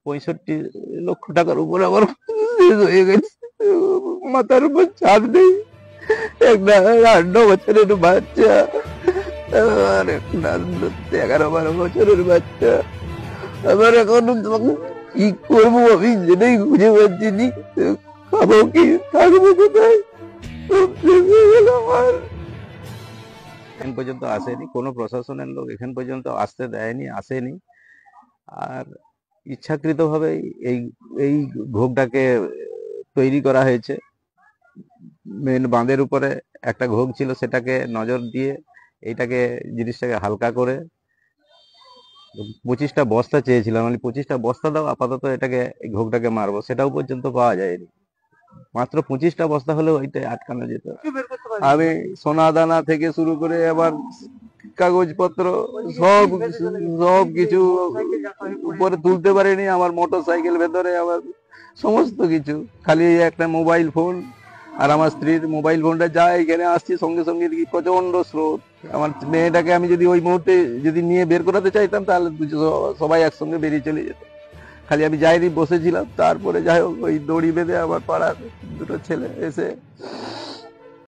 65 লক্ষ টাকার উপর আমার শেষ হয়ে গেছে। মাথার উপর ছাদ নেই, একটা 8-9 বছরের বাচ্চা আর একটা 11-12 বছরের বাচ্চা। আমার এখন কি করবো আমি সেটাই বুঝে পাচ্ছি নি। খাবো কি, থাকবো কোথায়, সব শেষ হয়ে গেল আমার। এখন পর্যন্ত আসেনি, কোনো প্রশাসনের লোক এখন পর্যন্ত আসতে দেয়নি, আসেনি। আর ইচ্ছাকৃতভাবেই এই এই ঘোগটাকে তৈরি করা হয়েছে। মেন বাঁধের উপরে একটা ঘোগ ছিল, সেটাকে নজর দিয়ে এইটাকে জিনিসটাকে হালকা করে 25টা বস্তা চেয়েছিলাম, আমি 25টা বস্তা দাও, আপাতত এটাকে এই ঘোগটাকে মারবো, সেটাও পর্যন্ত পাওয়া যায়নি। মাত্র 25টা বস্তা হলেও ওইটা আটকানো যেত। আমি সোনা দানা থেকে শুরু করে আবার কাগজপত্র সব সব কিছু উপরে তুলতে পারিনি। আমার মোটর সাইকেল ভেতরে আমার সমস্ত কিছু, খালি একটা মোবাইল ফোন আর আমার স্ত্রীর মোবাইল ফোনটা যা এখানে আসছি সঙ্গে সঙ্গে দেখি প্রচন্ড স্রোত। আমার মেয়েটাকে আমি যদি ওই মুহূর্তে যদি নিয়ে বের করাতে চাইতাম তাহলে সবাই একসঙ্গে বেরিয়ে চলে যেত। খালি আমি যাইনি, বসেছিলাম। তারপরে যাই হোক ওই দড়ি বেঁধে আমার পাড়ার দুটো ছেলে এসে